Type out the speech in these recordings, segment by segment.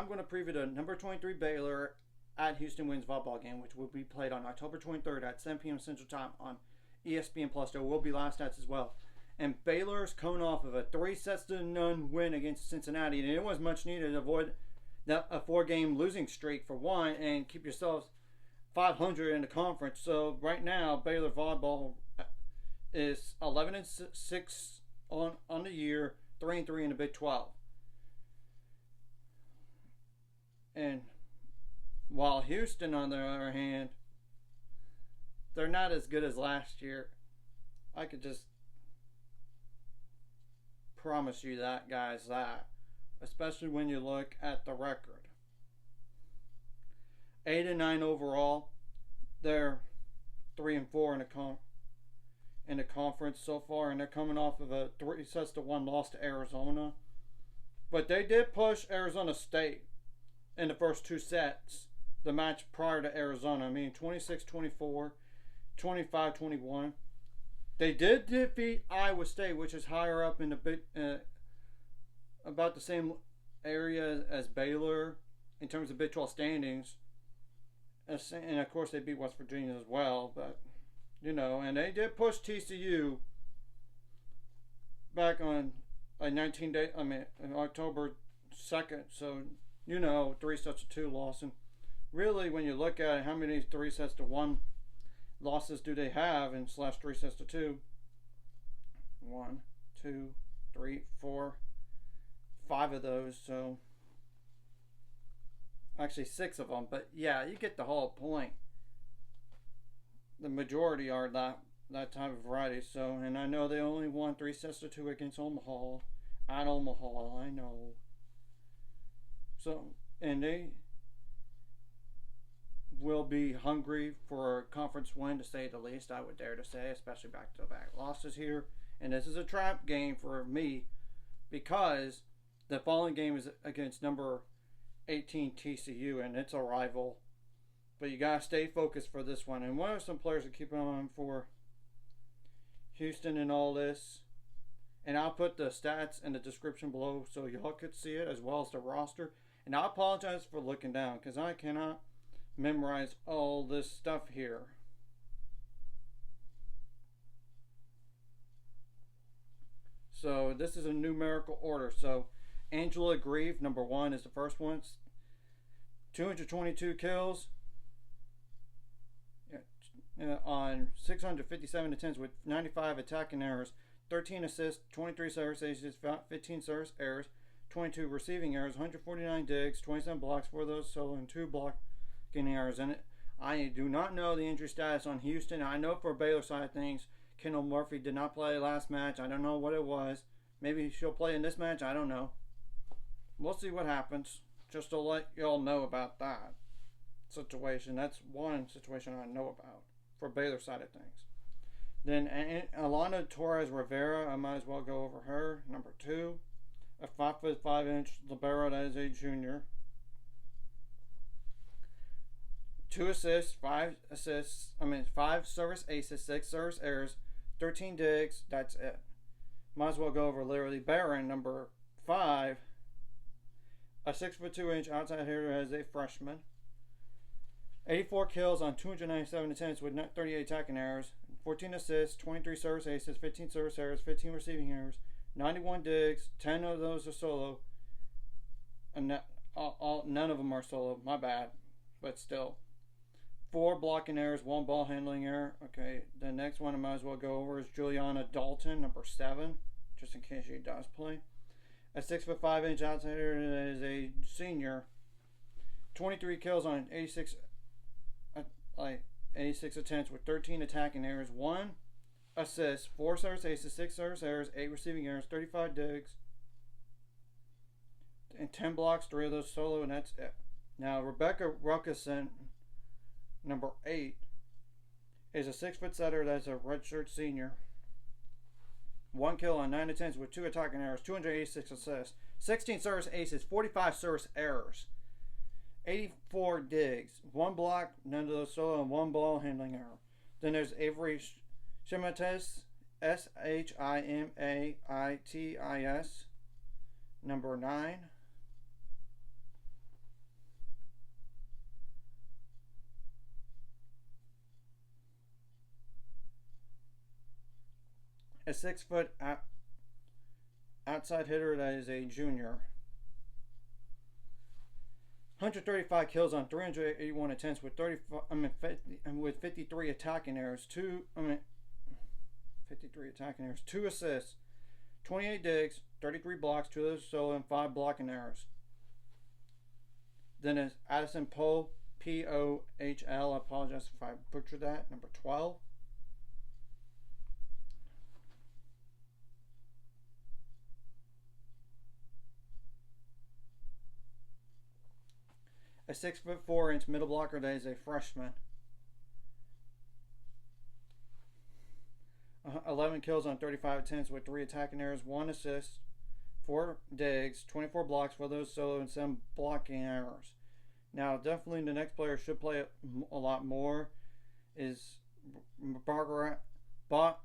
going to preview the number 23 Baylor at Houston Winds volleyball game, which will be played on October 23rd at 7 p.m. Central Time on ESPN Plus. There will be live stats as well. And Baylor's coming off of a 3-0 win against Cincinnati, and it was much needed to avoid a 4-game losing streak for one and keep yourselves 500 in the conference. So right now, Baylor volleyball is 11-6 on the year, 3-3 in the Big 12. And while Houston, on the other hand, they're not as good as last year. I could just promise you that, guys, that. Especially when you look at the record. 8-9 overall. They're 3-4 in the conference so far, and they're coming off of a 3-1 loss to Arizona. But they did push Arizona State in the first two sets, the match prior to Arizona. I mean, 26-24, 25-21. They did defeat Iowa State, which is higher up in the about the same area as Baylor in terms of Big 12 standings. And of course, they beat West Virginia as well. But, and they did push TCU back on October 2nd. So, 3-2 loss. And really, when you look at it, how many 3-1 losses do they have in /3-2? 1, 2, 3, 4, 5 of those. So actually 6 of them. But yeah, you get the whole point. The majority are that type of variety. So, and I know they only won 3-2 against Omaha. At Omaha, I know. So, and they will be hungry for a conference win, to say the least, I would dare to say, especially back-to-back losses here. And this is a trap game for me because the following game is against number 18 TCU, and it's a rival. But you got to stay focused for this one. And what are some players to keep an eye on for Houston in all this? And I'll put the stats in the description below so y'all could see it, as well as the roster. And I apologize for looking down because I cannot memorize all this stuff here. So this is a numerical order. So Angela Grieve, number 1, is the first one. 222 kills on 657 attempts with 95 attacking errors, 13 assists, 23 service aces, 15 service errors, 22 receiving errors, 149 digs, 27 blocks, 4 of those solo, and 2 blocking errors in it. I do not know the injury status on Houston. I know for Baylor side of things, Kendall Murphy did not play last match. I don't know what it was. Maybe she'll play in this match. I don't know. We'll see what happens. Just to let y'all know about that situation. That's one situation I know about for Baylor side of things. Then Alana Torres Rivera, I might as well go over her. Number 2, a 5'5" libero that is a junior. 2 assists, 5 service aces, 6 service errors, 13 digs. That's it. Might as well go over Literally Barron, number 5. A 6'2" outside hitter as a freshman. 84 kills on 297 attempts with 38 attacking errors. 14 assists, 23 service aces, 15 service errors, 15 receiving errors, 91 digs. 10 of those are solo. And none of them are solo. My bad. But still. 4 blocking errors, 1 ball handling error. Okay, the next one I might as well go over is Juliana Dalton, number 7, just in case she does play. A 6'5" outsider is a senior. 23 kills on 86 attempts with 13 attacking errors, 1 assist, 4 service aces, 6 service errors, 8 receiving errors, 35 digs, and 10 blocks, 3 of those solo, and that's it. Now, Rebecca Ruckeson, number 8, is a 6-foot setter that's a redshirt senior. 1 kill on 9 attempts with 2 attacking errors, 286 assists, 16 service aces, 45 service errors, 84 digs, 1 block, none of those solo, and 1 ball handling error. Then there's Avery Shimaitis, Shimaitis, number 9. A 6 foot outside hitter that is a junior. 135 kills on 381 attempts with 53 attacking errors. 53 attacking errors. 2 assists, 28 digs, 33 blocks, 2 of those solo, and 5 blocking errors. Then it's Addison Pohl, Pohl. I apologize if I butchered that. Number 12. A 6'4" middle blocker that is a freshman. 11 kills on 35 attempts with 3 attacking errors, 1 assist, 4 digs, 24 blocks for those solo, and 7 blocking errors. Now, definitely the next player should play a lot more is Barakat, Barakat,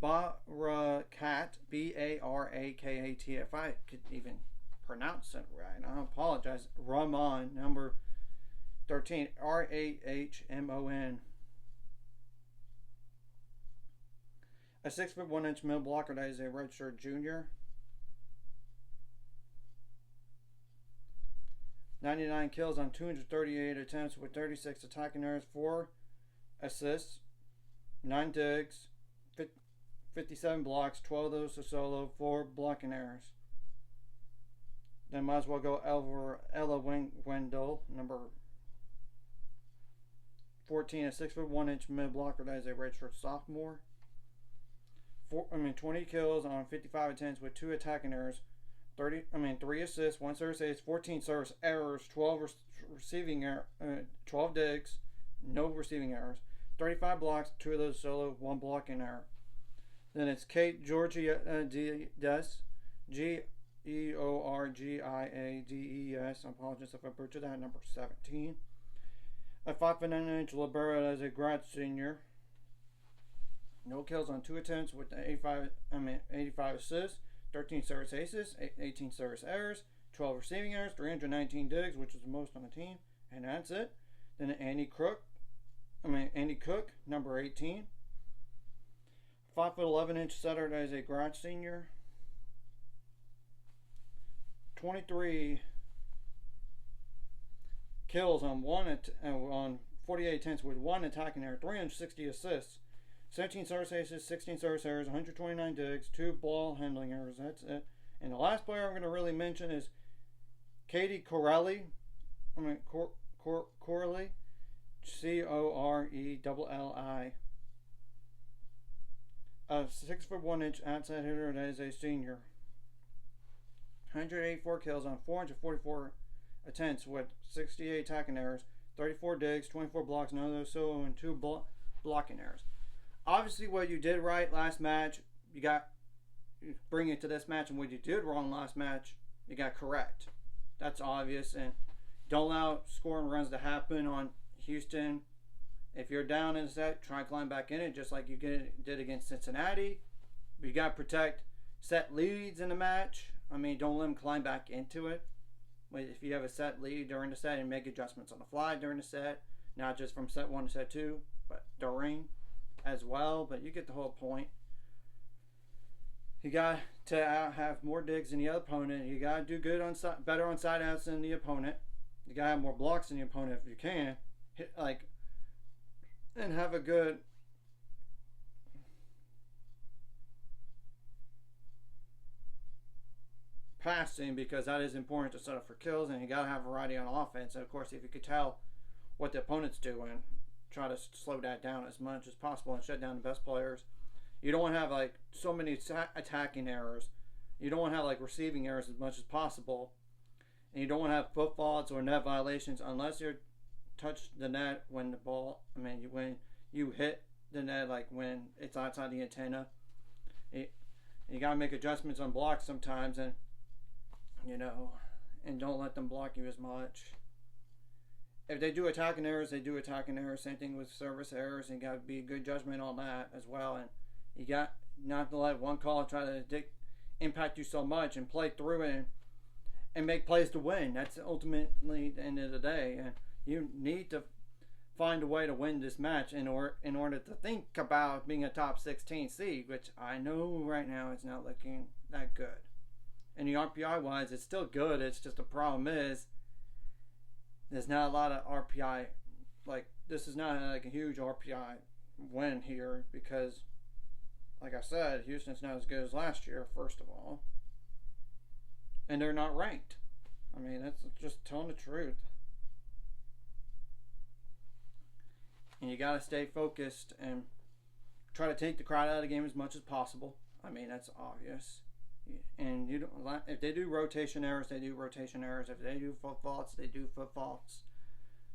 Barakat. If I could even pronounce it right, I apologize. Rahman, number 13, Rahmon. A 6'1" middle blocker that is a redshirt junior. 99 kills on 238 attempts with 36 attacking errors, 4 assists, 9 digs, 57 blocks, 12 of those to solo, 4 blocking errors. Then might as well go Ella Wendell, number 14, a 6'1" middle blocker that is a redshirt sophomore. 20 kills on 55 attempts with 2 attacking errors, 3 assists, 1 service ace, 14 service errors, 12 digs, no receiving errors, 35 blocks, 2 of those solo, 1 blocking error. Then it's Kate Georgiades, Georgiades. I apologize if I butchered that. Number 17. A 5'9" libero as a grad senior. No kills on 2 attempts with 85 assists, 13 service aces, 18 service errors, 12 receiving errors, 319 digs, which is the most on the team, and that's it. Then Andy Cook, number 18. 5'11" setter that is a grad senior. 23 kills on 48 attempts with 1 attacking error, 360 assists. 17 service aces, 16 service errors, 129 digs, 2 ball handling errors. That's it. And the last player I'm going to really mention is Katie Corelli. Corelli. Corelli. A 6'1" outside hitter that is a senior. 184 kills on 444 attempts with 68 attacking errors, 34 digs, 24 blocks, none of those solo, and 2 blocking errors. Obviously, what you did right last match, you bring it to this match, and what you did wrong last match, you got correct. That's obvious, and don't allow scoring runs to happen on Houston. If you're down in a set, try and climb back in it, just like you did against Cincinnati. But you got to protect set leads in the match. Don't let them climb back into it. If you have a set lead during the set, and make adjustments on the fly during the set, not just from set 1 to set 2, but during as well. But you get the whole point. You got to have more digs than the other opponent. You got to do better on side outs than the opponent. You got to have more blocks than the opponent if you can. And have a good passing, because that is important to set up for kills, and you got to have variety on offense. And of course, if you could tell what the opponent's doing, try to slow that down as much as possible and shut down the best players. You don't want to have so many attacking errors. You don't want to have receiving errors as much as possible, and you don't want to have foot faults or net violations unless you're touch the net when the ball. When you hit the net, when it's outside the antenna. You gotta make adjustments on blocks sometimes, and and don't let them block you as much. If they do attacking errors, they do attacking errors. Same thing with service errors, and you got to be good judgment on that as well. And you got not to let one call try to impact you so much, and play through it and make plays to win. That's ultimately the end of the day. And you need to find a way to win this match in order to think about being a top 16 seed, which I know right now is not looking that good. And the RPI wise, it's still good. It's just the problem is there's not a lot of RPI. Like, this is not like a huge RPI win here because, like I said, Houston's not as good as last year, first of all. And they're not ranked. I mean, that's just telling the truth. And you got to stay focused and try to take the crowd out of the game as much as possible. I mean, that's obvious. And you don't, if they do rotation errors, they do rotation errors. If they do foot faults, they do foot faults.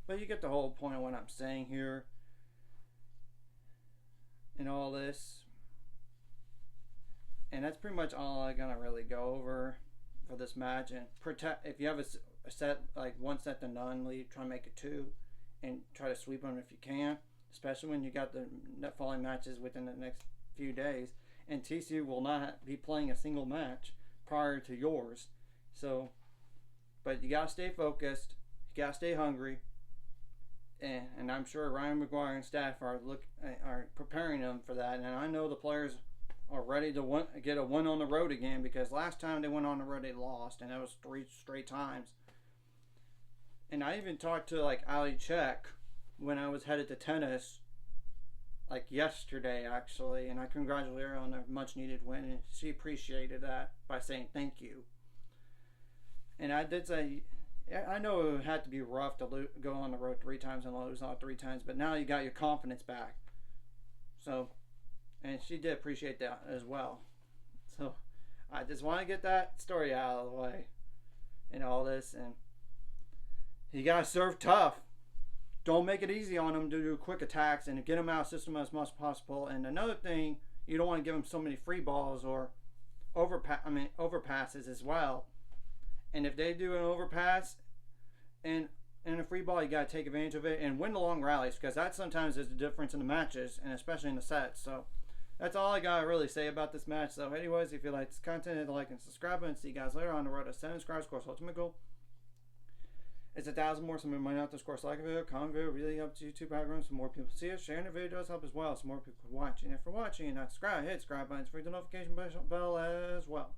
But you get the whole point of what I'm saying here in all this. And that's pretty much all I'm going to really go over for this match. And protect, if you have a set, like one set to none lead, try to make it 2. And try to sweep them if you can, especially when you got the net falling matches within the next few days. And TCU will not be playing a single match prior to yours. So, but you got to stay focused. You got to stay hungry. And I'm sure Ryan McGuire and staff are preparing them for that. And I know the players are ready to get a win on the road again, because last time they went on the road they lost, and that was 3 straight times. And I even talked to like Ali Czech when I was headed to tennis, like yesterday actually, and I congratulated her on a much needed win, and she appreciated that by saying thank you. And I did say, I know it had to be rough to go on the road 3 times and lose all 3 times, but now you got your confidence back. So, and she did appreciate that as well. So, I just want to get that story out of the way and all this. And you got to serve tough. Don't make it easy on them to do quick attacks and get them out of the system as much as possible. And another thing, you don't want to give them so many free balls or overpasses as well. And if they do an overpass and a free ball, you got to take advantage of it and win the long rallies, because that sometimes is the difference in the matches, and especially in the sets. So that's all I got to really say about this match. So anyways, if you like this content, hit the like and subscribe button. See you guys later on the road to 7 subscribers. Of course, ultimate goal. It's 1,000 more, so we might not discourse like a video, comment video, really helps YouTube algorithm so more people see it. Sharing the video does help as well, so more people can watch. And if you're watching and not subscribe, hit subscribe button, ring the notification bell as well.